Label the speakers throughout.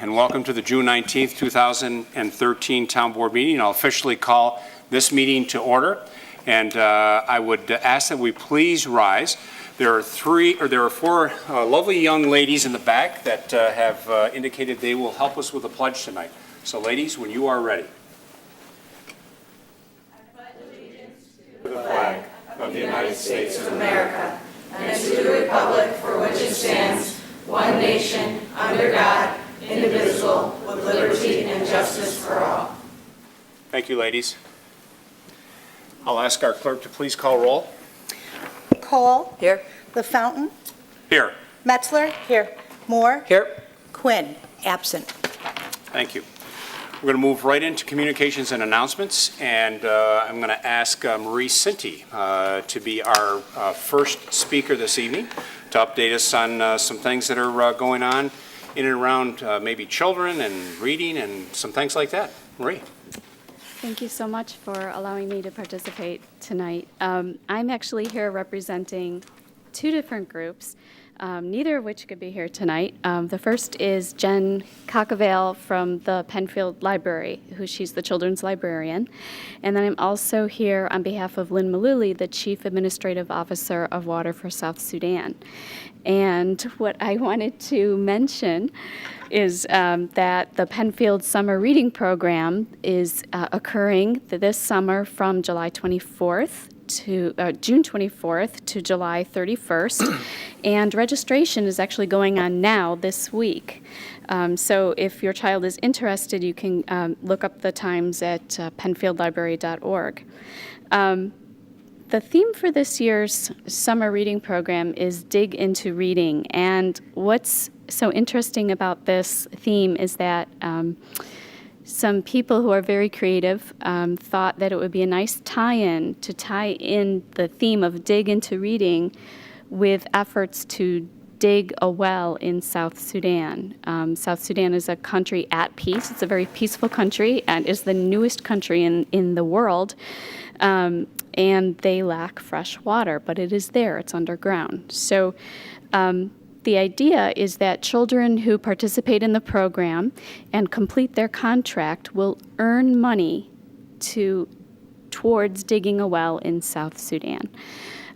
Speaker 1: and welcome to the June 19th, 2013 Town Board meeting. I'll officially call this meeting to order, and I would ask that we please rise. There are four lovely young ladies in the back that have indicated they will help us with the pledge tonight. So, ladies, when you are ready.
Speaker 2: I pledge allegiance to the flag of the United States of America and to the republic for which it stands, one nation, under God, indivisible, with liberty and justice for all.
Speaker 1: Thank you, ladies. I'll ask our clerk to please call roll.
Speaker 3: Cole.
Speaker 4: Here.
Speaker 3: LaFountain.
Speaker 1: Here.
Speaker 3: Metzler. Here. Moore.
Speaker 4: Here.
Speaker 3: Quinn. Absent.
Speaker 1: Thank you. We're going to move right into communications and announcements, and I'm going to ask Marie Sinti to be our first speaker this evening to update us on some things that are going on in and around maybe children and reading and some things like that. Marie.
Speaker 5: Thank you so much for allowing me to participate tonight. I'm actually here representing two different groups, neither of which could be here tonight. The first is Jen Cockavale from the Penfield Library, she's the children's librarian. And then I'm also here on behalf of Lynn Malooly, the Chief Administrative Officer of Water for South Sudan. And what I wanted to mention is that the Penfield Summer Reading Program is occurring this summer from July 24th to June 24th to July 31st, and registration is actually going on now this week. So if your child is interested, you can look up the times at penfieldlibrary.org. The theme for this year's summer reading program is Dig into Reading, and what's so interesting about this theme is that some people who are very creative thought that it would be a nice tie-in to tie in the theme of dig into reading with efforts to dig a well in South Sudan. South Sudan is a country at peace. It's a very peaceful country and is the newest country in the world. And they lack fresh water, but it is there. It's underground. So the idea is that children who participate in the program and complete their contract will earn money towards digging a well in South Sudan.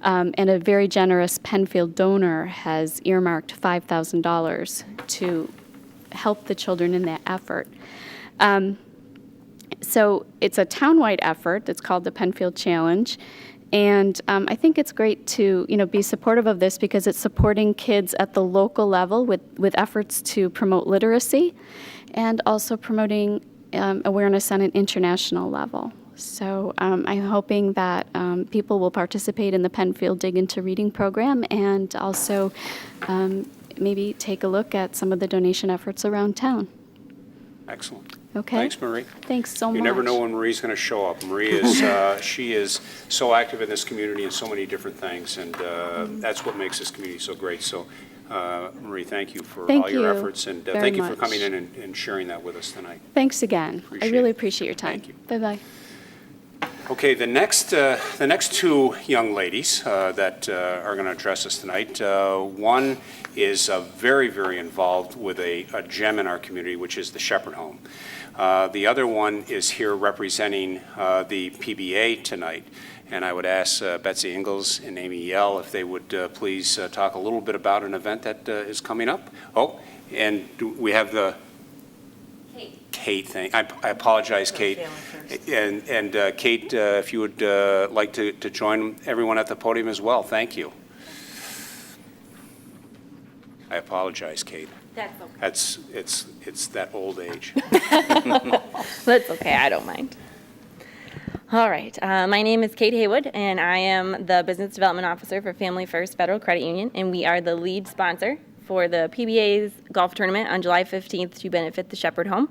Speaker 5: And a very generous Penfield donor has earmarked $5,000 to help the children in that effort. So it's a townwide effort. It's called the Penfield Challenge. And I think it's great to be supportive of this because it's supporting kids at the local level with efforts to promote literacy and also promoting awareness on an international level. So I'm hoping that people will participate in the Penfield Dig into Reading program and also maybe take a look at some of the donation efforts around town.
Speaker 1: Excellent.
Speaker 5: Okay.
Speaker 1: Thanks, Marie.
Speaker 5: Thanks so much.
Speaker 1: You never know when Marie's going to show up. Marie is she is so active in this community in so many different things, and that's what makes this community so great. So, Marie, thank you for all your efforts, and thank you for coming in and sharing that with us tonight.
Speaker 5: Thanks again. I really appreciate your time.
Speaker 1: Thank you.
Speaker 5: Bye-bye.
Speaker 1: Okay, the next two young ladies that are going to address us tonight, one is very, very involved with a gem in our community, which is the Shepherd Home. The other one is here representing the PBA tonight, and I would ask Betsy Ingalls and Amy Yell if they would please talk a little bit about an event that is coming up. Oh, and we have the Kate, I apologize, Kate. And Kate, if you would like to join everyone at the podium as well, thank you. I apologize, Kate.
Speaker 6: That's okay.
Speaker 1: It's that old age.
Speaker 6: That's okay, I don't mind. All right, my name is Kate Haywood, and I am the Business Development Officer for Family First Federal Credit Union, and we are the lead sponsor for the PBA's golf tournament on July 15th to benefit the Shepherd Home.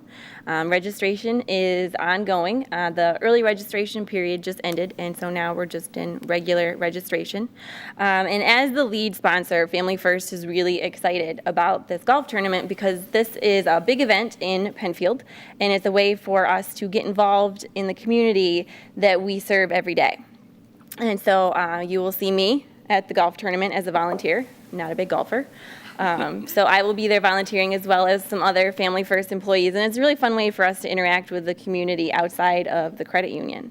Speaker 6: Registration is ongoing. The early registration period just ended, and so now we're just in regular registration. And as the lead sponsor, Family First is really excited about this golf tournament because this is a big event in Penfield, and it's a way for us to get involved in the community that we serve every day. And so you will see me at the golf tournament as a volunteer, not a big golfer. So I will be there volunteering as well as some other Family First employees, and it's a really fun way for us to interact with the community outside of the credit union.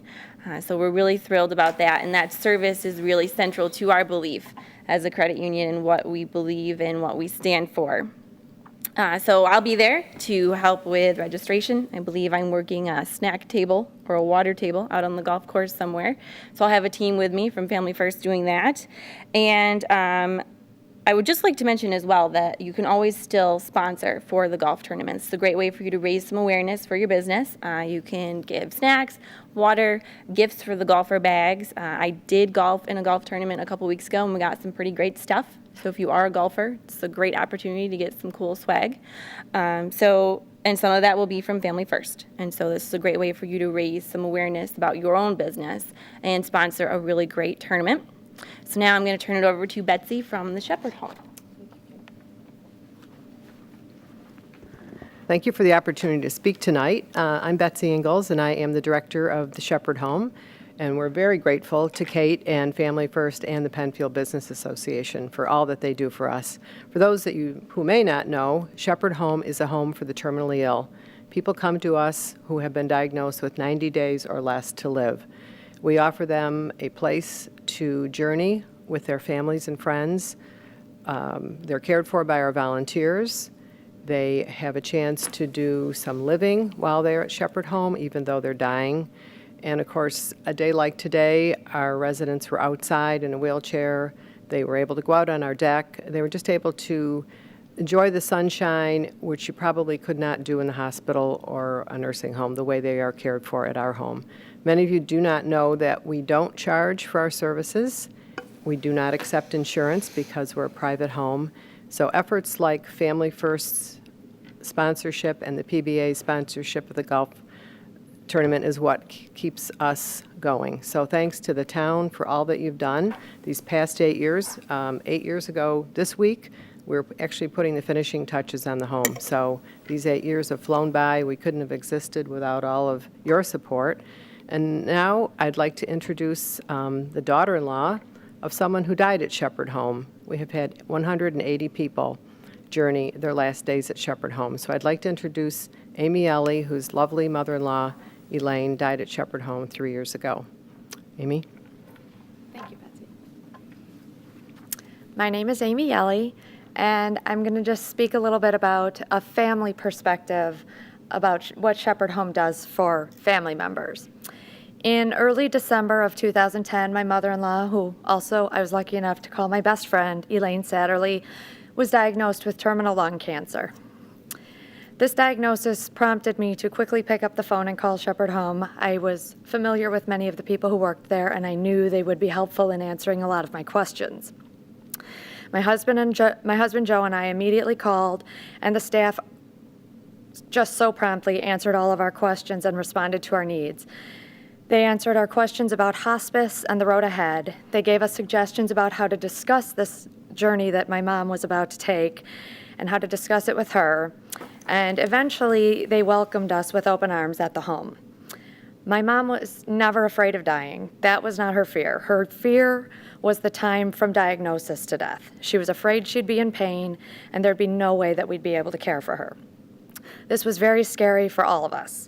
Speaker 6: So we're really thrilled about that, and that service is really central to our belief as a credit union and what we believe and what we stand for. So I'll be there to help with registration. I believe I'm working a snack table or a water table out on the golf course somewhere. So I'll have a team with me from Family First doing that. And I would just like to mention as well that you can always still sponsor for the golf tournaments. It's a great way for you to raise some awareness for your business. You can give snacks, water, gifts for the golfer bags. I did golf in a golf tournament a couple weeks ago, and we got some pretty great stuff. So if you are a golfer, it's a great opportunity to get some cool swag. And some of that will be from Family First. And so this is a great way for you to raise some awareness about your own business and sponsor a really great tournament. So now I'm going to turn it over to Betsy from the Shepherd Home.
Speaker 4: Thank you for the opportunity to speak tonight. I'm Betsy Ingalls, and I am the director of the Shepherd Home. And we're very grateful to Kate and Family First and the Penfield Business Association for all that they do for us. For those that you who may not know, Shepherd Home is a home for the terminally ill. People come to us who have been diagnosed with 90 days or less to live. We offer them a place to journey with their families and friends. They're cared for by our volunteers. They have a chance to do some living while they're at Shepherd Home, even though they're dying. And of course, a day like today, our residents were outside in a wheelchair. They were able to go out on our deck. They were just able to enjoy the sunshine, which you probably could not do in the hospital or a nursing home the way they are cared for at our home. Many of you do not know that we don't charge for our services. We do not accept insurance because we're a private home. So efforts like Family First's sponsorship and the PBA sponsorship of the golf tournament is what keeps us going. So thanks to the town for all that you've done these past 8 years. 8 years ago this week, we're actually putting the finishing touches on the home. So these 8 years have flown by. We couldn't have existed without all of your support. And now I'd like to introduce the daughter-in-law of someone who died at Shepherd Home. We have had 180 people journey their last days at Shepherd Home. So I'd like to introduce Amy Ellie, whose lovely mother-in-law, Elaine, died at Shepherd Home 3 years ago. Amy?
Speaker 7: Thank you, Betsy. My name is Amy Yelly, and I'm going to just speak a little bit about a family perspective about what Shepherd Home does for family members. In early December of 2010, my mother-in-law, who also I was lucky enough to call my best friend, Elaine Satterley, was diagnosed with terminal lung cancer. This diagnosis prompted me to quickly pick up the phone and call Shepherd Home. I was familiar with many of the people who worked there, and I knew they would be helpful in answering a lot of my questions. My husband Joe and I immediately called, and the staff just so promptly answered all of our questions and responded to our needs. They answered our questions about hospice and the road ahead. They gave us suggestions about how to discuss this journey that my mom was about to take and how to discuss it with her. And eventually, they welcomed us with open arms at the home. My mom was never afraid of dying. That was not her fear. Her fear was the time from diagnosis to death. She was afraid she'd be in pain, and there'd be no way that we'd be able to care for her. This was very scary for all of us.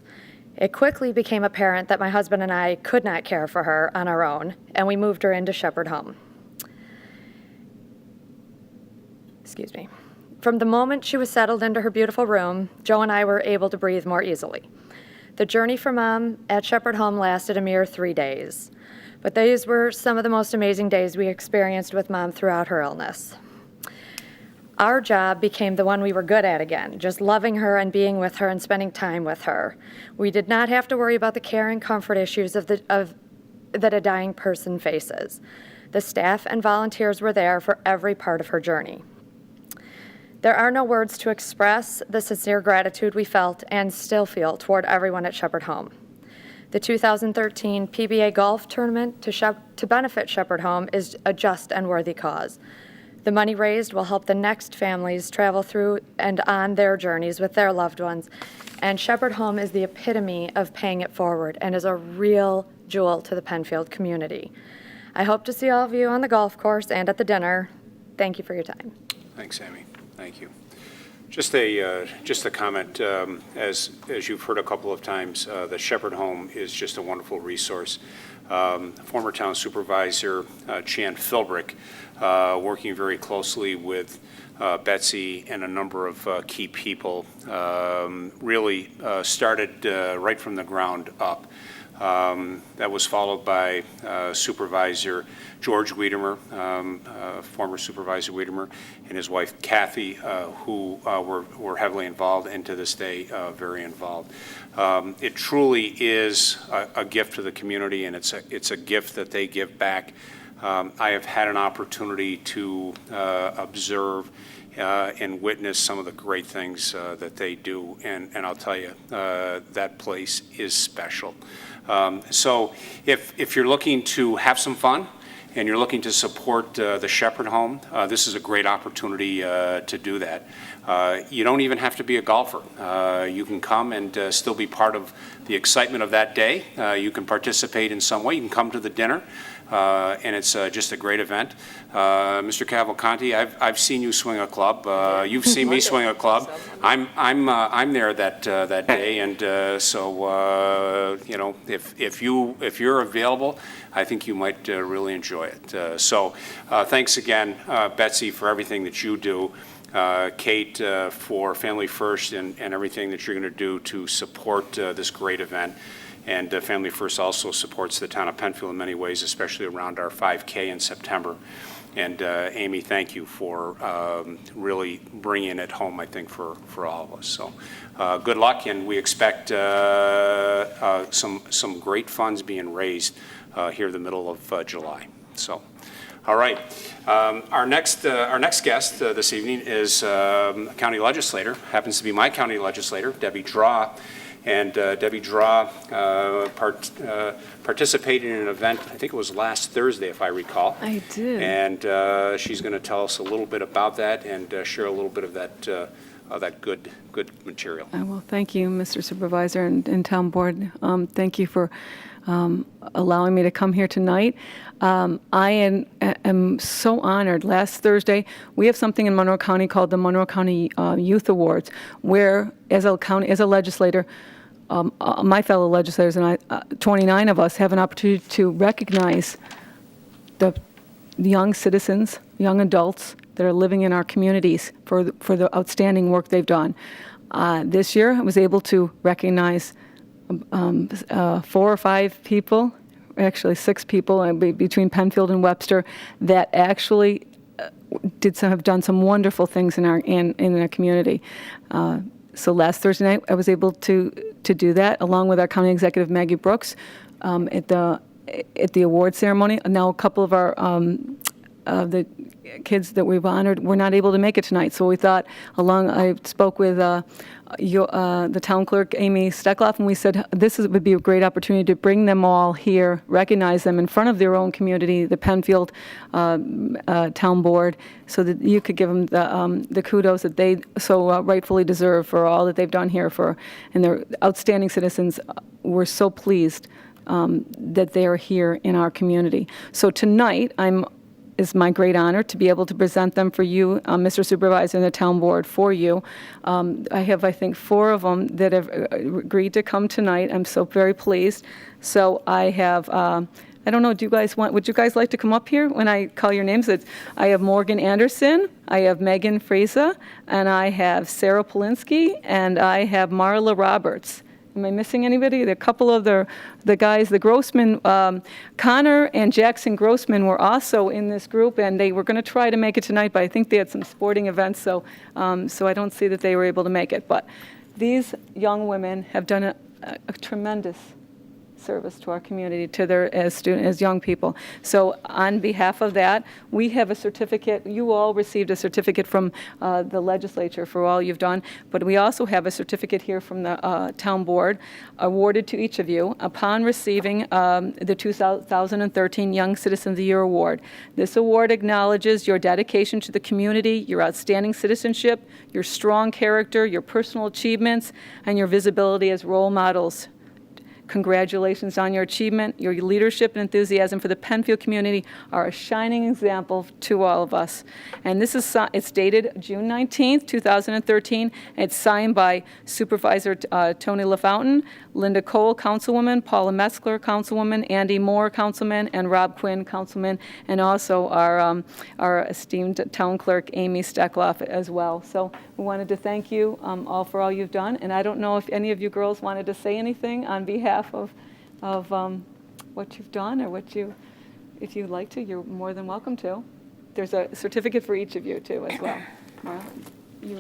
Speaker 7: It quickly became apparent that my husband and I could not care for her on our own, and we moved her into Shepherd Home. Excuse me. From the moment she was settled into her beautiful room, Joe and I were able to breathe more easily. The journey for Mom at Shepherd Home lasted a mere 3 days, but these were some of the most amazing days we experienced with Mom throughout her illness. Our job became the one we were good at again, just loving her and being with her and spending time with her. We did not have to worry about the care and comfort issues that a dying person faces. The staff and volunteers were there for every part of her journey. There are no words to express the sincere gratitude we felt and still feel toward everyone at Shepherd Home. The 2013 PBA Golf Tournament to benefit Shepherd Home is a just and worthy cause. The money raised will help the next families travel through and on their journeys with their loved ones, and Shepherd Home is the epitome of paying it forward and is a real jewel to the Penfield community. I hope to see all of you on the golf course and at the dinner. Thank you for your time.
Speaker 1: Thanks, Amy. Thank you. Just a comment, as you've heard a couple of times, the Shepherd Home is just a wonderful resource. Former town supervisor Chan Philbrick, working very closely with Betsy and a number of key people, really started right from the ground up. That was followed by Supervisor George Wiedemer, former Supervisor Wiedemer, and his wife Kathy, who were heavily involved and to this day very involved. It truly is a gift to the community, and it's a gift that they give back. I have had an opportunity to observe and witness some of the great things that they do, and I'll tell you, that place is special. So if you're looking to have some fun and you're looking to support the Shepherd Home, this is a great opportunity to do that. You don't even have to be a golfer. You can come and still be part of the excitement of that day. You can participate in some way. You can come to the dinner, and it's just a great event. Mr. Cavalcanti, I've seen you swing a club. You've seen me swing a club. I'm there that day, and so you know, if you're available, I think you might really enjoy it. So thanks again, Betsy, for everything that you do. Kate, for Family First and everything that you're going to do to support this great event. And Family First also supports the town of Penfield in many ways, especially around our 5K in September. And Amy, thank you for really bringing it home, I think, for all of us. So good luck, and we expect some great funds being raised here in the middle of July. So. All right. Our next guest this evening is a county legislator. Happens to be my county legislator, Debbie Draw. And Debbie Draw participated in an event, I think it was last Thursday, if I recall.
Speaker 8: I did.
Speaker 1: And she's going to tell us a little bit about that and share a little bit of that good material.
Speaker 8: Well, thank you, Mr. Supervisor and Town Board. Thank you for allowing me to come here tonight. I am so honored. Last Thursday, we have something in Monroe County called the Monroe County Youth Awards, where as a legislator, my fellow legislators and I, 29 of us, have an opportunity to recognize the young citizens, young adults that are living in our communities for the outstanding work they've done. This year, I was able to recognize 4 or 5 people, actually 6 people between Penfield and Webster, that actually have done some wonderful things in our community. So last Thursday night, I was able to do that along with our county executive Maggie Brooks at the award ceremony. Now a couple of the kids that we've honored were not able to make it tonight, so we thought I spoke with the town clerk, Amy Steckloff, and we said would be a great opportunity to bring them all here, recognize them in front of their own community, the Penfield Town Board, so that you could give them the kudos that they so rightfully deserve for all that they've done here and they're outstanding citizens. We're so pleased that they are here in our community. So tonight, it's my great honor to be able to present them for you, Mr. Supervisor, and the Town Board for you. I have, I think, 4 of them that have agreed to come tonight. I'm so very pleased. So I have, I don't know, would you guys like to come up here when I call your names? I have Morgan Anderson, I have Megan Friesa, and I have Sarah Polinsky, and I have Marla Roberts. Am I missing anybody? A couple of the guys, the Grossman, Connor and Jackson Grossman were also in this group, and they were going to try to make it tonight, but I think they had some sporting events, so I don't see that they were able to make it. But these young women have done a tremendous service to our community, as young people. So on behalf of that, we have a certificate. You all received a certificate from the legislature for all you've done, but we also have a certificate here from the town board awarded to each of you upon receiving the 2013 Young Citizen of the Year Award. This award acknowledges your dedication to the community, your outstanding citizenship, your strong character, your personal achievements, and your visibility as role models Congratulations on your achievement. Your leadership and enthusiasm for the Penfield community are a shining example to all of us. And this is it's dated June 19th, 2013. And it's signed by Supervisor Tony LaFountain, Linda Cole, Councilwoman, Paula Metzler, Councilwoman, Andy Moore, Councilman, and Rob Quinn, Councilman, and also our esteemed Town Clerk, Amy Steckloff, as well. So we wanted to thank you all for all you've done. And I don't know if any of you girls wanted to say anything on behalf of what you've done, or if you'd like to, you're more than welcome to. There's a certificate for each of you, too, as well.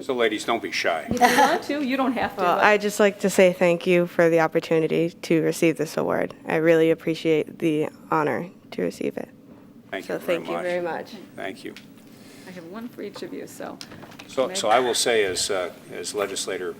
Speaker 1: So ladies, don't be shy.
Speaker 8: If you want to, you don't have to.
Speaker 9: Well, I'd just like to say thank you for the opportunity to receive this award. I really appreciate the honor to receive it.
Speaker 1: Thank
Speaker 9: So
Speaker 1: you very
Speaker 9: thank
Speaker 1: much.
Speaker 9: you very much.
Speaker 1: Thank you.
Speaker 8: I have one for each of you, so.
Speaker 1: So I will say, as legislator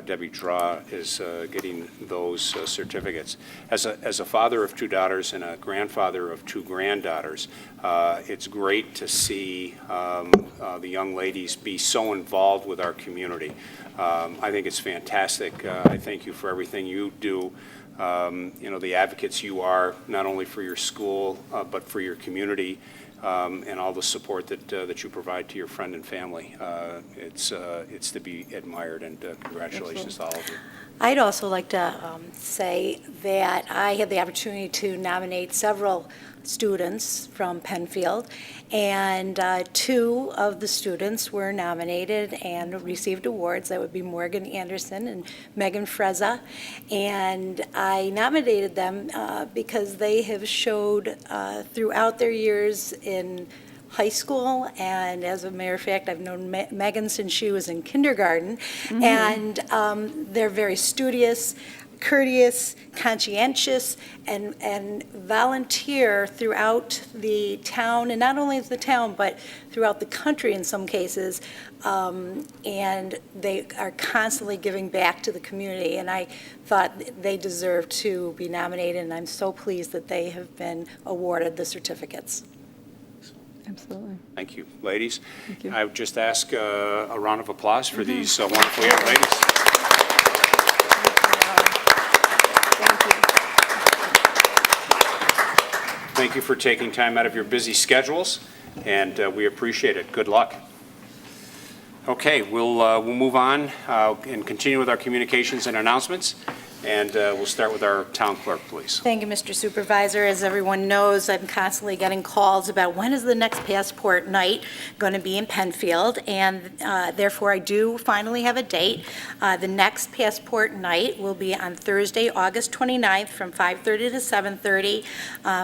Speaker 1: Debbie Draw is getting those certificates, as a father of 2 daughters and a grandfather of 2 granddaughters, it's great to see the young ladies be so involved with our community. I think it's fantastic. I thank you for everything you do. The advocates you are, not only for your school, but for your community. And all the support that you provide to your friend and family. It's to be admired, and congratulations to all of you.
Speaker 3: I'd also like to say that I had the opportunity to nominate several students from Penfield, and 2 of the students were nominated and received awards. That would be Morgan Anderson and Megan Frezza. And I nominated them because they have showed throughout their years in high school, and as a matter of fact, I've known Megan since she was in kindergarten, and they're very studious, courteous, conscientious, and volunteer throughout the town, and not only the town, but throughout the country in some cases, and they are constantly giving back to the community, and I thought they deserve to be nominated, and I'm so pleased that they have been awarded the certificates.
Speaker 8: Absolutely.
Speaker 1: Thank you, ladies.
Speaker 8: Thank you.
Speaker 1: I would just ask a round of applause for these wonderful young ladies. Thank you for taking time out of your busy schedules, and we appreciate it. Good luck. Okay, we'll move on and continue with our communications and announcements, and we'll start with our town clerk, please.
Speaker 3: Thank you, Mr. Supervisor. As everyone knows, I'm constantly getting calls about when is the next passport night going to be in Penfield, and therefore I do finally have a date. The next passport night will be on Thursday, August 29th from 5:30 to 7:30.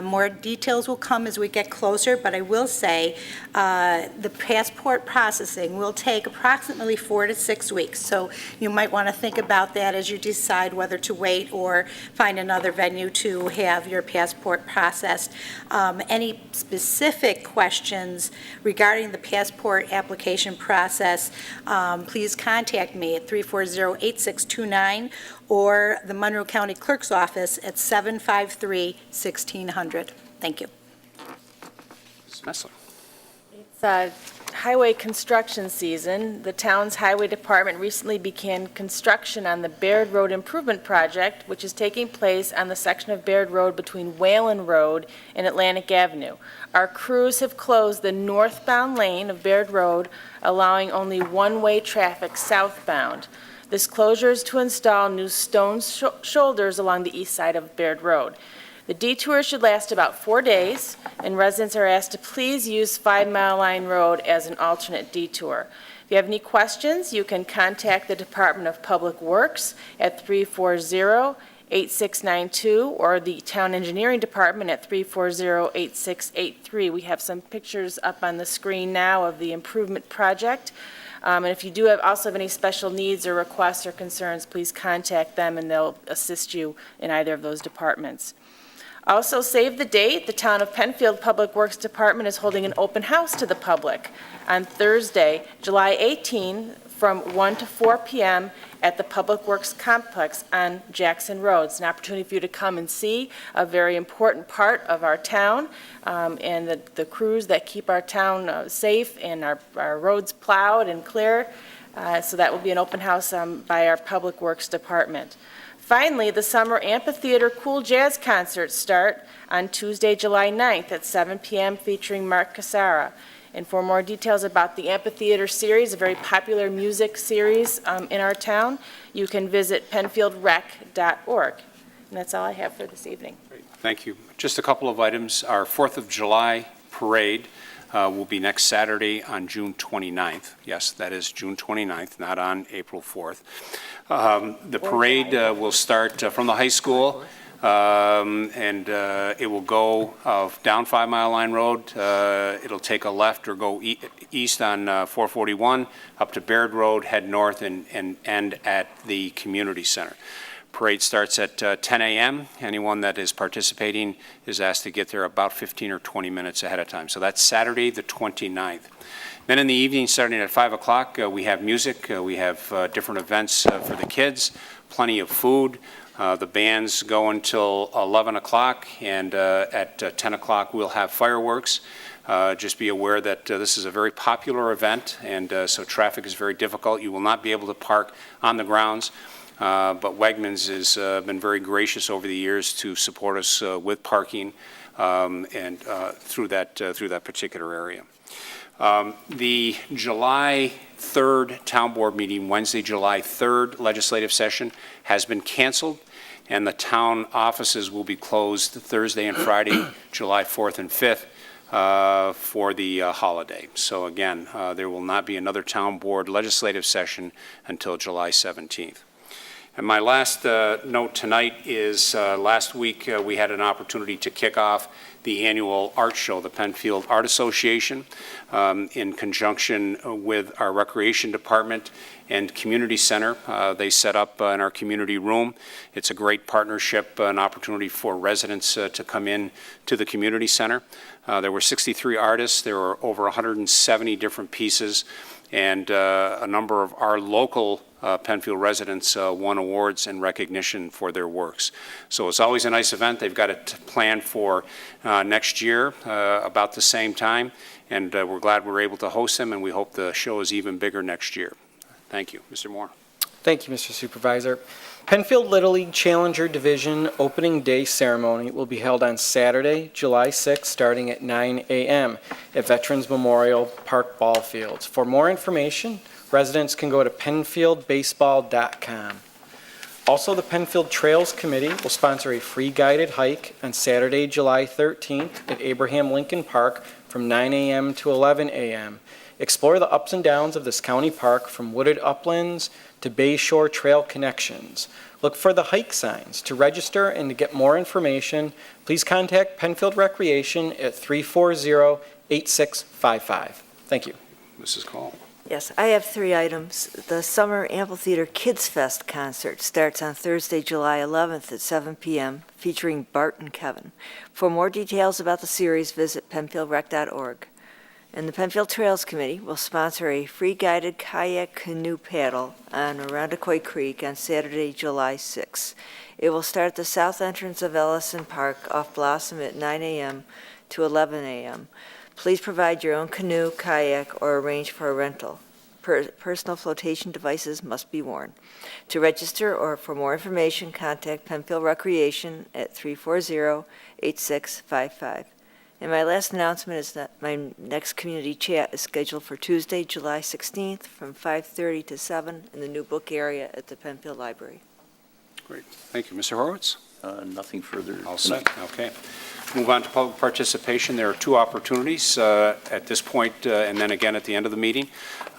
Speaker 3: More details will come as we get closer, but I will say the passport processing will take approximately 4 to 6 weeks, so you might want to think about that as you decide whether to wait or find another venue to have your passport processed. Any specific questions regarding the passport application process, please contact me at 340-8629 or the Monroe County Clerk's Office at 753-1600. Thank you.
Speaker 1: Ms. Messler.
Speaker 10: It's highway construction season. The town's highway department recently began construction on the Baird Road Improvement Project, which is taking place on the section of Baird Road between Whalen Road and Atlantic Avenue. Our crews have closed the northbound lane of Baird Road, allowing only one-way traffic southbound. This closure is to install new stone shoulders along the east side of Baird Road. The detour should last about 4 days, and residents are asked to please use 5 Mile Line Road as an alternate detour. If you have any questions, you can contact the Department of Public Works at 340-8692 or the Town Engineering Department at 340-8683. We have some pictures up on the screen now of the improvement project. And if you do also have any special needs or requests or concerns, please contact them and they'll assist you in either of those departments. Also, save the date. The Town of Penfield Public Works Department is holding an open house to the public on Thursday, July 18, from 1 to 4 p.m. at the Public Works Complex on Jackson Road. It's an opportunity for you to come and see a very important part of our town and the crews that keep our town safe and our roads plowed and clear. So that will be an open house by our Public Works Department. Finally, the Summer Amphitheater Cool Jazz Concerts start on Tuesday, July 9th at 7 p.m. featuring Mark Cassara. And for more details about the Amphitheater series, a very popular music series in our town, you can visit penfieldrec.org. And that's all I have for this evening.
Speaker 1: Thank you. Just a couple of items. Our 4th of July parade will be next Saturday on June 29th. Yes, that is June 29th, not on April 4th. The parade will start from the high school, and it will go down 5 Mile Line Road. It'll take a left or go east on 441, up to Baird Road, head north, and end at the community center. Parade starts at 10 a.m. Anyone that is participating is asked to get there about 15 or 20 minutes ahead of time. So that's Saturday, the 29th. Then in the evening, starting at 5 o'clock, we have music. We have different events for the kids, plenty of food. The bands go until 11 o'clock, and at 10 o'clock, we'll have fireworks. Just be aware that this is a very popular event, and so traffic is very difficult. You will not be able to park on the grounds. But Wegmans has been very gracious over the years to support us with parking and through that particular area. The July 3rd Town Board meeting, Wednesday, July 3rd legislative session, has been canceled, and the town offices will be closed Thursday and Friday, July 4th and 5th, for the holiday. So again, there will not be another Town Board legislative session until July 17th. And my last note tonight is last week we had an opportunity to kick off the annual art show, the Penfield Art Association, in conjunction with our Recreation Department and Community Center. They set up in our community room. It's a great partnership, an opportunity for residents to come in to the Community Center. There were 63 artists. There were over 170 different pieces, and a number of our local Penfield residents won awards and recognition for their works. So it's always a nice event. They've got it planned for next year about the same time, and we're glad we're able to host them, and we hope the show is even bigger next year. Thank you. Mr. Moore.
Speaker 11: Thank you, Mr. Supervisor. Penfield Little League Challenger Division Opening Day Ceremony will be held on Saturday, July 6th, starting at 9 a.m. at Veterans Memorial Park Ball Fields. For more information, residents can go to penfieldbaseball.com. Also, the Penfield Trails Committee will sponsor a free guided hike on Saturday, July 13th at Abraham Lincoln Park from 9 a.m. to 11 a.m. Explore the ups and downs of this county park from wooded uplands to Bay Shore Trail connections. Look for the hike signs. To register and to get more information, please contact Penfield Recreation at 340-8655. Thank you.
Speaker 1: Mrs. Call.
Speaker 2: Yes, I have 3 items. The Summer Amphitheater Kids Fest concert starts on Thursday, July 11th at 7 p.m., featuring Bart and Kevin. For more details about the series, visit penfieldrec.org. And the Penfield Trails Committee will sponsor a free guided kayak canoe paddle on Arundecoy Creek on Saturday, July 6th. It will start at the south entrance of Ellison Park off Blossom at 9 a.m. to 11 a.m. Please provide your own canoe, kayak, or arrange for a rental. Personal flotation devices must be worn. To register or for more information, contact Penfield Recreation at 340-8655. And my last announcement is that my next community chat is scheduled for Tuesday, July 16th from 5:30 to 7 in the New Book area at the Penfield Library.
Speaker 1: Great. Thank you. Mr. Horowitz?
Speaker 12: Nothing further.
Speaker 1: All set. Okay. Move on to public participation. There are 2 opportunities at this point and then again at the end of the meeting.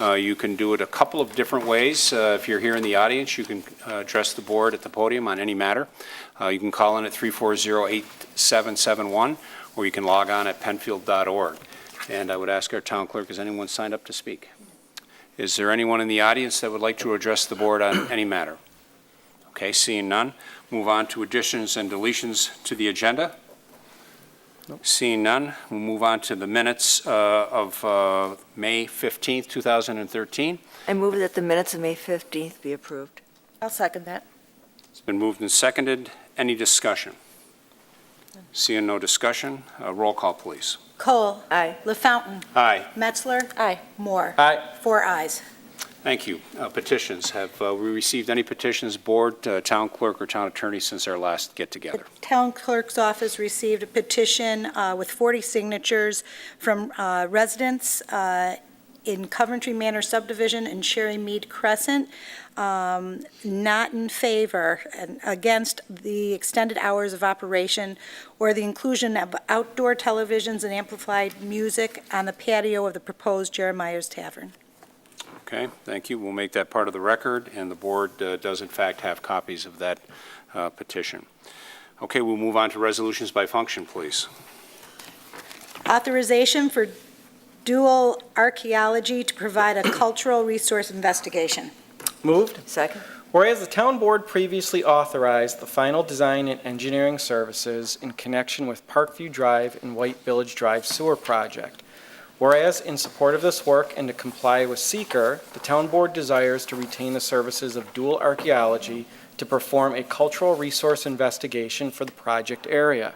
Speaker 1: You can do it a couple of different ways. If you're here in the audience, you can address the board at the podium on any matter. You can call in at 340-8771, or you can log on at penfield.org. And I would ask our town clerk, has anyone signed up to speak? Is there anyone in the audience that would like to address the board on any matter? Okay, seeing none, move on to additions and deletions to the agenda. Nope. Seeing none, we'll move on to the minutes of May 15th, 2013.
Speaker 2: I move that the minutes of May 15th be approved.
Speaker 10: I'll second that.
Speaker 1: It's been moved and seconded. Any discussion? Seeing no discussion, roll call, please.
Speaker 3: Cole.
Speaker 2: Aye.
Speaker 3: LaFountain.
Speaker 1: Aye.
Speaker 3: Metzler.
Speaker 10: Aye.
Speaker 3: Moore.
Speaker 11: Aye.
Speaker 3: 4 ayes.
Speaker 1: Thank you. Petitions. Have we received any petitions, board, town clerk, or town attorney since our last get-together?
Speaker 3: The town clerk's office received a petition with 40 signatures from residents in Coventry Manor subdivision and Cherry Mead Crescent, not in favor and against the extended hours of operation or the inclusion of outdoor televisions and amplified music on the patio of the proposed Jeremiah's Tavern.
Speaker 1: Okay, thank you. We'll make that part of the record, and the board does in fact have copies of that petition. Okay, we'll move on to resolutions by function, please.
Speaker 3: Authorization for dual archaeology to provide a cultural resource investigation.
Speaker 11: Moved.
Speaker 2: Second.
Speaker 11: Whereas the town board previously authorized the final design and engineering services in connection with Parkview Drive and White Village Drive sewer project. Whereas in support of this work and to comply with seeker, the town board desires to retain the services of dual archaeology to perform a cultural resource investigation for the project area.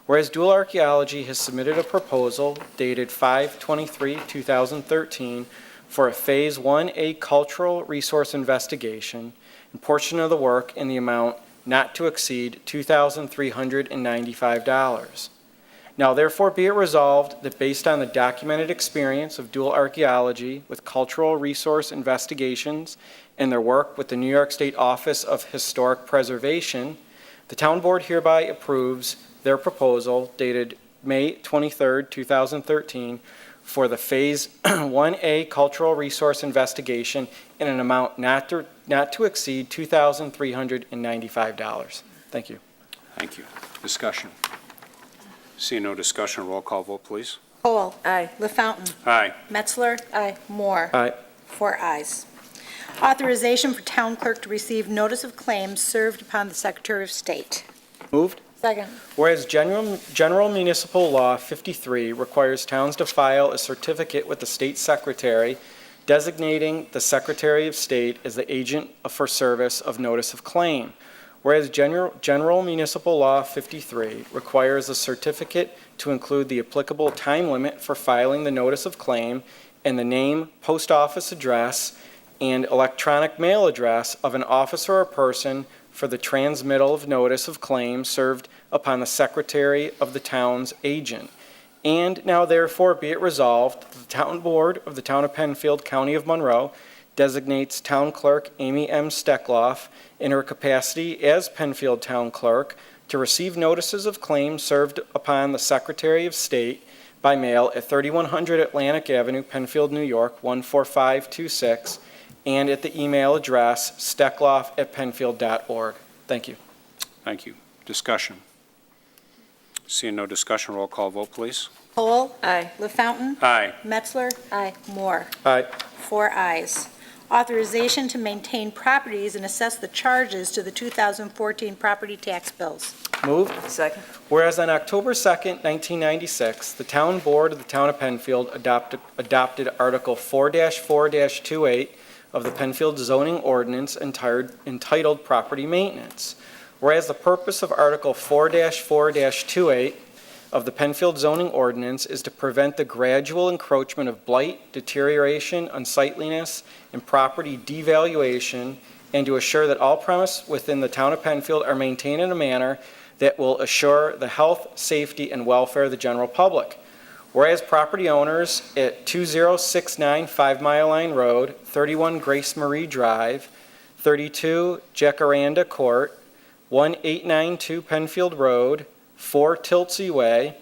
Speaker 11: Whereas dual archaeology has submitted a proposal dated 5/23/2013 for a Phase 1A cultural resource investigation and portion of the work in the amount not to exceed $2,395. Now therefore be it resolved that based on the documented experience of dual archaeology with cultural resource investigations and their work with the New York State Office of Historic Preservation, the town board hereby approves their proposal dated May 23, 2013 for the Phase 1A cultural resource investigation in an amount not to exceed $2,395. Thank you.
Speaker 1: Thank you. Discussion. Seeing no discussion, roll call vote, please.
Speaker 3: Cole.
Speaker 2: Aye.
Speaker 3: LaFountain.
Speaker 1: Aye.
Speaker 3: Metzler. Aye. Moore.
Speaker 11: Aye.
Speaker 3: 4 ayes. Authorization for town clerk to receive notice of claims served upon the Secretary of State.
Speaker 11: Moved.
Speaker 3: Second.
Speaker 11: Whereas General Municipal Law 53 requires towns to file a certificate with the state secretary designating the Secretary of State as the agent for service of notice of claim. Whereas General Municipal Law 53 requires a certificate to include the applicable time limit for filing the notice of claim and the name, post office address, and electronic mail address of an officer or person for the transmittal of notice of claim served upon the Secretary of the town's agent. And now therefore be it resolved, the Town Board of the Town of Penfield, County of Monroe, designates Town Clerk Amy M. Steckloff in her capacity as Penfield Town Clerk to receive notices of claim served upon the Secretary of State by mail at 3100 Atlantic Avenue, Penfield, New York, 14526, and at the email address steckloff@penfield.org. Thank you.
Speaker 1: Thank you. Discussion. Seeing no discussion, roll call vote, please.
Speaker 3: Cole.
Speaker 2: Aye.
Speaker 3: LaFountain.
Speaker 1: Aye.
Speaker 3: Metzler. Aye. Moore.
Speaker 11: Aye.
Speaker 3: 4 ayes. Authorization to maintain properties and assess the charges to the 2014 property tax bills.
Speaker 11: Moved.
Speaker 2: Second.
Speaker 11: Whereas on October 2nd, 1996, the Town Board of the Town of Penfield adopted Article 4-4-28 of the Penfield zoning ordinance entitled Property Maintenance. Whereas the purpose of Article 4-4-28 of the Penfield zoning ordinance is to prevent the gradual encroachment of blight, deterioration, unsightliness, and property devaluation, and to assure that all premises within the Town of Penfield are maintained in a manner that will assure the health, safety, and welfare of the general public. Whereas property owners at 2069 5 Mile Line Road, 31 Grace Marie Drive, 32 Jacaranda Court, 1892 Penfield Road, 4 Tiltsey Way,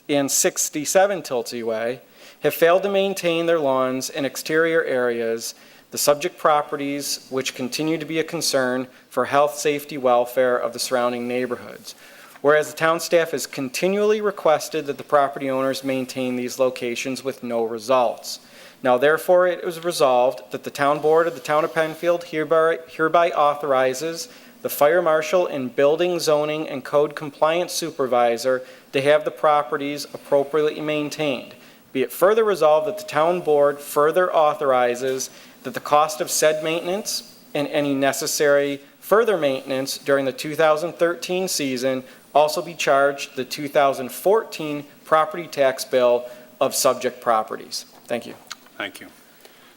Speaker 11: and 67 Tiltsey Way, have failed to maintain their lawns and exterior areas, the subject properties which continue to be a concern for health, safety, welfare of the surrounding neighborhoods. Whereas the town staff has continually requested that the property owners maintain these locations with no results. Now therefore it is resolved that the Town Board of the Town of Penfield hereby authorizes the Fire Marshal and Building, Zoning, and Code Compliance Supervisor to have the properties appropriately maintained. Be it further resolved that the Town Board further authorizes that the cost of said maintenance and any necessary further maintenance during the 2013 season also be charged the 2014 property tax bill of subject properties. Thank you.
Speaker 1: Thank you.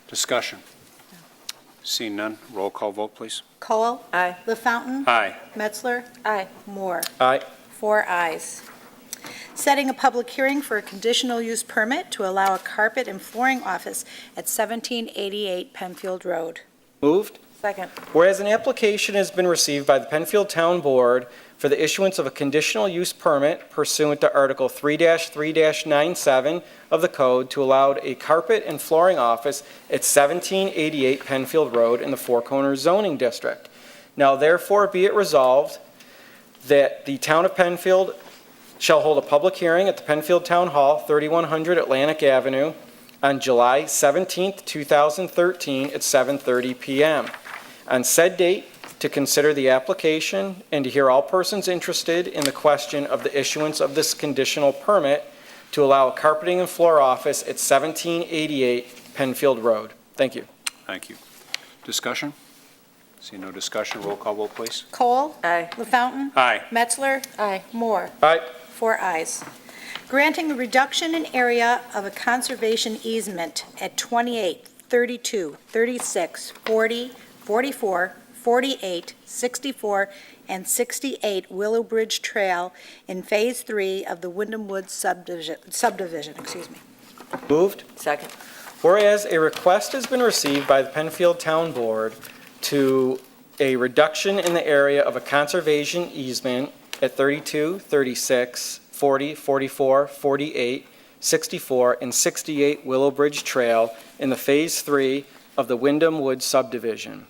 Speaker 1: Discussion. Seeing none, roll call vote, please.
Speaker 3: Cole?
Speaker 10: Aye.
Speaker 3: LaFountain?
Speaker 1: Aye.
Speaker 3: Metzler?
Speaker 10: Aye.
Speaker 3: Moore?
Speaker 11: Aye.
Speaker 3: 4 ayes. Setting a public hearing for a conditional use permit to allow a carpet and flooring office at 1788 Penfield Road.
Speaker 11: Moved.
Speaker 10: Second.
Speaker 11: Whereas an application has been received by the Penfield Town Board for the issuance of a conditional use permit pursuant to Article 3-3-97 of the Code to allow a carpet and flooring office at 1788 Penfield Road in the Four Corners zoning district. Now therefore be it resolved that the Town of Penfield shall hold a public hearing at the Penfield Town Hall, 3100 Atlantic Avenue, on July 17th, 2013 at 7:30 p.m. On said date, to consider the application and to hear all persons interested in the question of the issuance of this conditional permit to allow a carpeting and floor office at 1788 Penfield Road. Thank you.
Speaker 1: Thank you. Discussion? See no discussion, roll call vote, please.
Speaker 3: Cole?
Speaker 10: Aye.
Speaker 3: LaFountain?
Speaker 1: Aye.
Speaker 3: Metzler?
Speaker 10: Aye.
Speaker 3: Moore?
Speaker 11: Aye.
Speaker 3: 4 ayes. Granting a reduction in area of a conservation easement at 28, 32, 36, 40, 44, 48, 64, and 68 Willow Bridge Trail in Phase 3 of the Wyndham Woods subdivision.
Speaker 11: Moved.
Speaker 10: Second.
Speaker 11: Whereas a request has been received by the Penfield Town Board to a reduction in the area of a conservation easement at 32, 36, 40, 44, 48, 64, and 68 Willow Bridge Trail in the Phase 3 of the Wyndham Woods subdivision.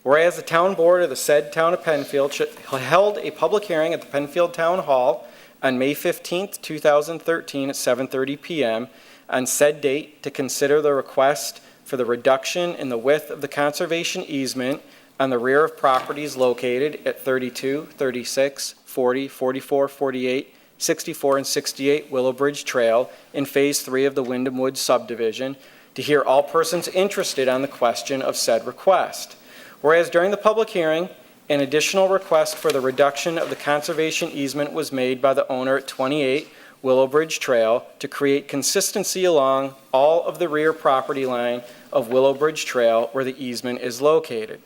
Speaker 11: Whereas the Town Board of the said Town of Penfield held a public hearing at the Penfield Town Hall on May 15th, 2013 at 7:30 p.m. on said date to consider the request for the reduction in the width of the conservation easement on the rear of properties located at 32, 36, 40, 44, 48, 64, and 68 Willow Bridge Trail in Phase 3 of the Wyndham Woods subdivision to hear all persons interested on the question of said request. Whereas during the public hearing, an additional request for the reduction of the conservation easement was made by the owner at 28 Willow Bridge Trail to create consistency along all of the rear property line of Willow Bridge Trail where the easement is located.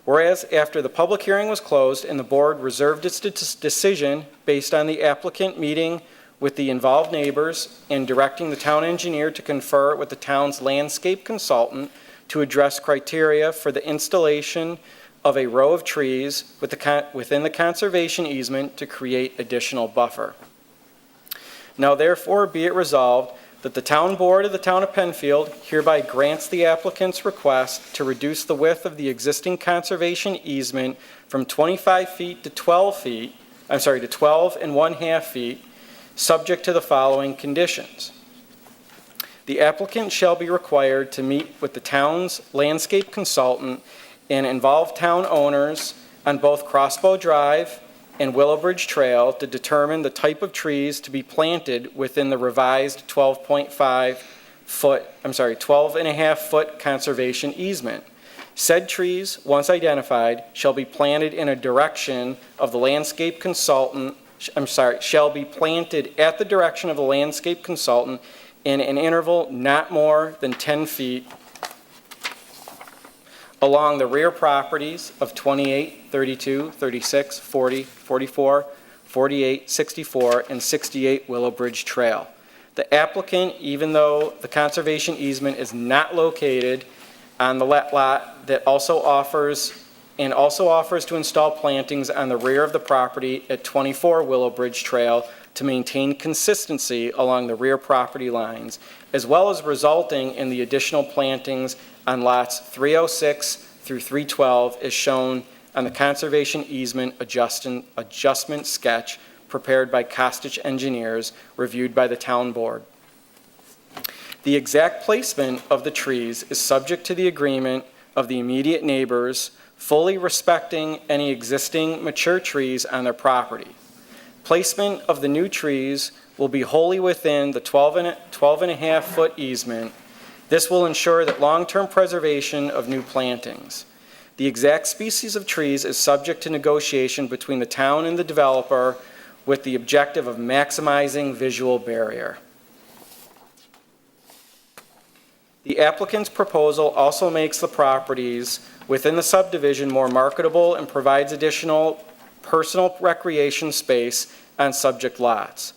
Speaker 11: Whereas after the public hearing was closed and the board reserved its decision based on the applicant meeting with the involved neighbors and directing the town engineer to confer with the town's landscape consultant to address criteria for the installation of a row of trees within the conservation easement to create additional buffer. Now therefore be it resolved that the Town Board of the Town of Penfield hereby grants the applicant's request to reduce the width of the existing conservation easement from 25 feet to 12 and 1/2 feet, subject to the following conditions. The applicant shall be required to meet with the town's landscape consultant and involved town owners on both Crossbow Drive and Willow Bridge Trail to determine the type of trees to be planted within the revised 12.5 foot, 12.5 foot conservation easement. Said trees, once identified, shall be planted in a direction of the landscape consultant, shall be planted at the direction of the landscape consultant in an interval not more than 10 feet along the rear properties of 28, 32, 36, 40, 44, 48, 64, and 68 Willow Bridge Trail. The applicant, even though the conservation easement is not located on the lot that also offers to install plantings on the rear of the property at 24 Willow Bridge Trail to maintain consistency along the rear property lines, as well as resulting in the additional plantings on lots 306 through 312 as shown on the conservation easement adjustment sketch prepared by Costitch Engineers, reviewed by the Town Board. The exact placement of the trees is subject to the agreement of the immediate neighbors, fully respecting any existing mature trees on their property. Placement of the new trees will be wholly within the 12.5 foot easement. This will ensure that long-term preservation of new plantings. The exact species of trees is subject to negotiation between the town and the developer with the objective of maximizing visual barrier. The applicant's proposal also makes the properties within the subdivision more marketable and provides additional personal recreation space on subject lots.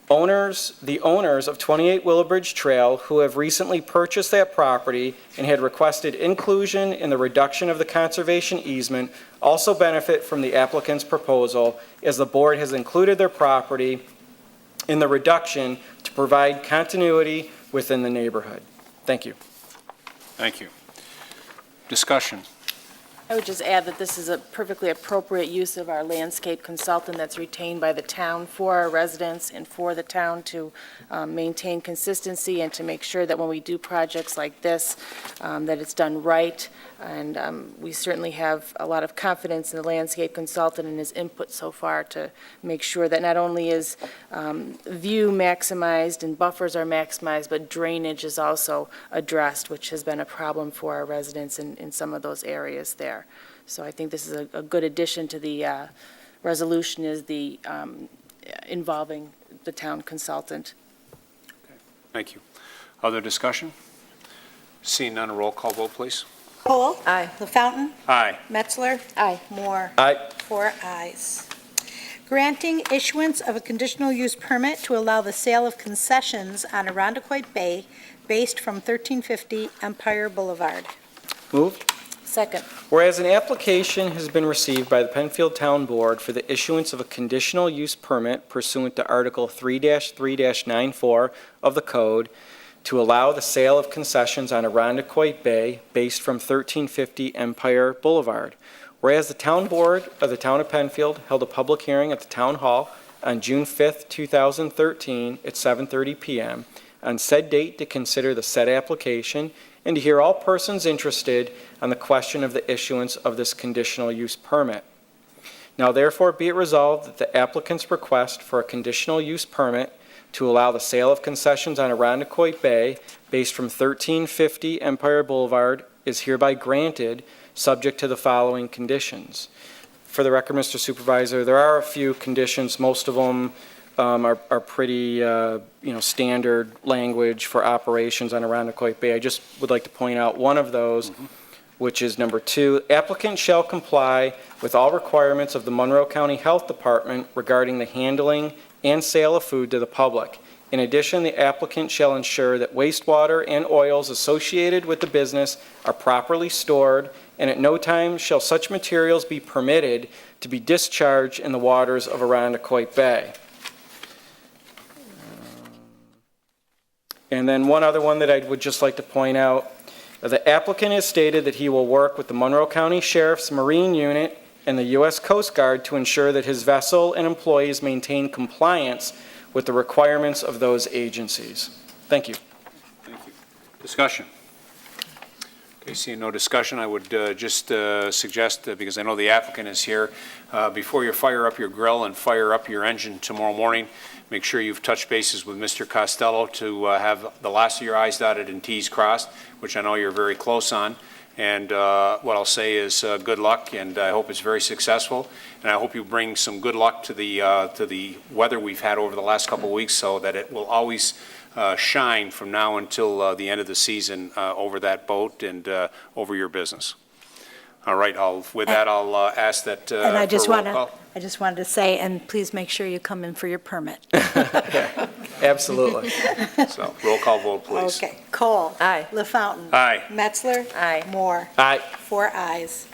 Speaker 11: The owners of 28 Willowbridge Trail, who have recently purchased that property and had requested inclusion in the reduction of the conservation easement, also benefit from the applicant's proposal, as the board has included their property in the reduction to provide continuity within the neighborhood. Thank you.
Speaker 1: Thank you. Discussion.
Speaker 10: I would just add that this is a perfectly appropriate use of our landscape consultant that's retained by the town for our residents and for the town to maintain consistency and to make sure that when we do projects like this, that it's done right. And we certainly have a lot of confidence in the landscape consultant and his input so far to make sure that not only is view maximized and buffers are maximized, but drainage is also addressed, which has been a problem for our residents in some of those areas there. So I think this is a good addition to the resolution, is the involving the town consultant.
Speaker 1: Thank you. Other discussion? Seeing none, a roll call vote, please.
Speaker 3: Cole.
Speaker 2: Aye.
Speaker 3: LaFountain.
Speaker 1: Aye.
Speaker 3: Metzler.
Speaker 7: Aye.
Speaker 3: Moore.
Speaker 11: Aye.
Speaker 3: 4 ayes. Granting issuance of a conditional use permit to allow the sale of concessions on Irondequoit Bay based from 1350 Empire Boulevard.
Speaker 11: Moved.
Speaker 10: Second.
Speaker 11: Whereas an application has been received by the Penfield Town Board for the issuance of a conditional use permit pursuant to Article 3-3-94 of the Code to allow the sale of concessions on Irondequoit Bay based from 1350 Empire Boulevard. Whereas the Town Board of the Town of Penfield held a public hearing at the Town Hall on June 5th, 2013 at 7:30 p.m. on said date to consider the said application and to hear all persons interested on the question of the issuance of this conditional use permit. Now therefore be it resolved that the applicant's request for a conditional use permit to allow the sale of concessions on Irondequoit Bay based from 1350 Empire Boulevard is hereby granted, subject to the following conditions. For the record, Mr. Supervisor, there are a few conditions. Most of them are pretty, standard language for operations on Irondequoit Bay. I just would like to point out one of those, which is number 2. Applicant shall comply with all requirements of the Monroe County Health Department regarding the handling and sale of food to the public. In addition, the applicant shall ensure that wastewater and oils associated with the business are properly stored, and at no time shall such materials be permitted to be discharged in the waters of Irondequoit Bay. And then one other one that I would just like to point out. The applicant has stated that he will work with the Monroe County Sheriff's Marine Unit and the U.S. Coast Guard to ensure that his vessel and employees maintain compliance with the requirements of those agencies. Thank you.
Speaker 1: Thank you. Discussion. Okay, seeing no discussion, I would just suggest, because I know the applicant is here, before you fire up your grill and fire up your engine tomorrow morning, make sure you've touched bases with Mr. Costello to have the last of your I's dotted and T's crossed, which I know you're very close on. And what I'll say is good luck, and I hope it's very successful. And I hope you bring some good luck to the weather we've had over the last couple of weeks, so that it will always shine from now until the end of the season over that boat and over your business. All right. With that, I'll ask that.
Speaker 3: And I just
Speaker 1: for a roll call.
Speaker 3: I just wanted to say, and please make sure you come in for your permit.
Speaker 11: Absolutely.
Speaker 1: So roll call vote, please.
Speaker 3: Okay. Cole.
Speaker 2: Aye.
Speaker 3: LaFountain.
Speaker 1: Aye.
Speaker 3: Metzler.
Speaker 2: Aye.
Speaker 3: Moore.
Speaker 11: Aye.
Speaker 3: 4 ayes.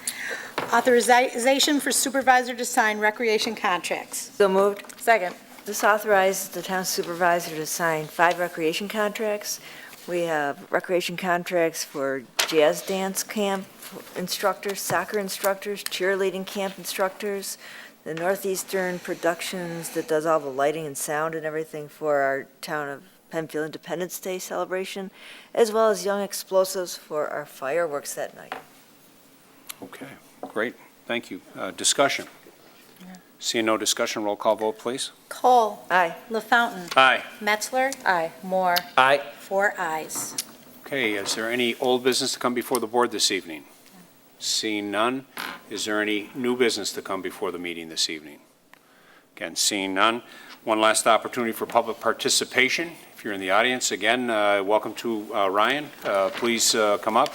Speaker 3: Authorization for supervisor to sign recreation contracts.
Speaker 2: So moved.
Speaker 10: Second.
Speaker 2: This authorizes the town supervisor to sign 5 recreation contracts. We have recreation contracts for jazz dance camp instructors, soccer instructors, cheerleading camp instructors, the Northeastern Productions that does all the lighting and sound and everything for our town of Penfield Independence Day celebration, as well as Young Explosives for our fireworks that night.
Speaker 1: Okay, great. Thank you. Discussion. Seeing no discussion, roll call vote, please.
Speaker 3: Cole.
Speaker 2: Aye.
Speaker 3: LaFountain.
Speaker 1: Aye.
Speaker 3: Metzler.
Speaker 10: Aye.
Speaker 3: Moore.
Speaker 11: Aye.
Speaker 3: 4 ayes.
Speaker 1: Okay, is there any old business to come before the board this evening? Seeing none, is there any new business to come before the meeting this evening? Again, seeing none. One last opportunity for public participation. If you're in the audience, again, welcome to Ryan. Please come up.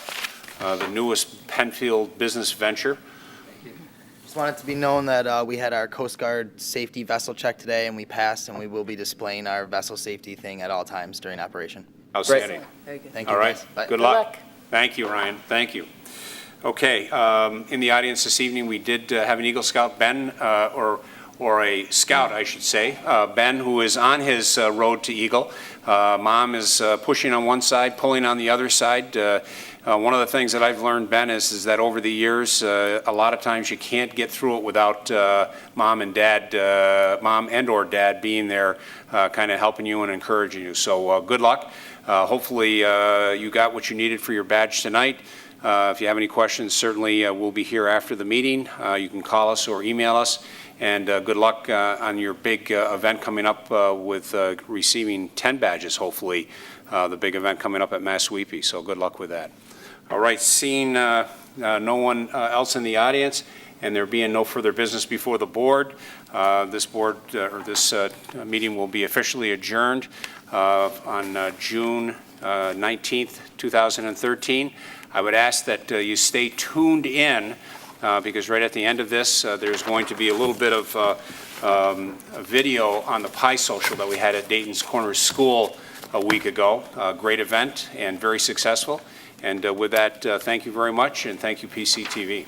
Speaker 1: The newest Penfield business venture.
Speaker 12: Just want it to be known that we had our Coast Guard safety vessel check today, and we passed, and we will be displaying our vessel safety thing at all times during operation.
Speaker 1: Outstanding.
Speaker 12: Thank you.
Speaker 1: All right.
Speaker 12: guys. Bye.
Speaker 1: Good luck. Thank you, Ryan. Thank you. Okay. In the audience this evening, we did have an Eagle Scout, Ben, or a scout, I should say, Ben, who is on his road to Eagle. Mom is pushing on one side, pulling on the other side. One of the things that I've learned, Ben, is that over the years, a lot of times you can't get through it without mom and or dad being there, kind of helping you and encouraging you. So good luck. Hopefully you got what you needed for your badge tonight. If you have any questions, certainly we'll be here after the meeting. You can call us or email us. And good luck on your big event coming up with receiving 10 badges, hopefully, the big event coming up at Massweepy. So good luck with that. All right, seeing no one else in the audience and there being no further business before the board, this meeting will be officially adjourned on June 19th, 2013. I would ask that you stay tuned in because right at the end of this, there's going to be a little bit of a video on the Pie Social that we had at Dayton's Corners School a week ago. Great event and very successful. And with that, thank you very much, and thank you, PCTV.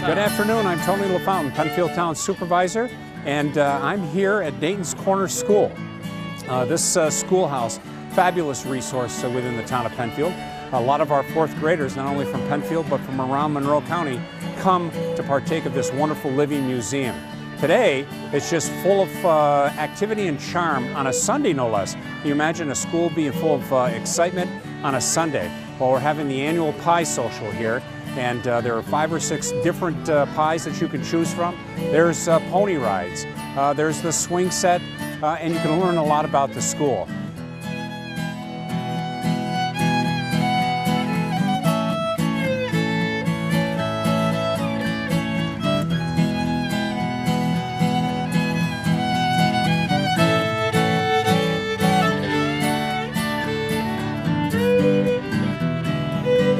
Speaker 13: Good afternoon, I'm Tony LaFountain, Penfield Town Supervisor, and I'm here at Dayton's Corners School. This schoolhouse, fabulous resource within the town of Penfield. A lot of our fourth graders, not only from Penfield, but from around Monroe County, come to partake of this wonderful living museum. Today, it's just full of activity and charm on a Sunday, no less. Can you imagine a school being full of excitement on a Sunday? Well, we're having the annual Pie Social here. And there are 5 or 6 different pies that you can choose from. There's pony rides, there's the swing set, and you can learn a lot about the school.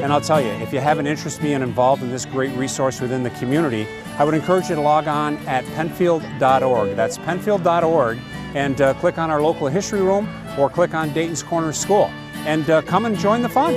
Speaker 13: And I'll tell you, if you have an interest being involved in this great resource within the community, I would encourage you to log on at penfield.org. That's penfield.org, and click on our local history room or click on Dayton's Corners School. And come and join the fun.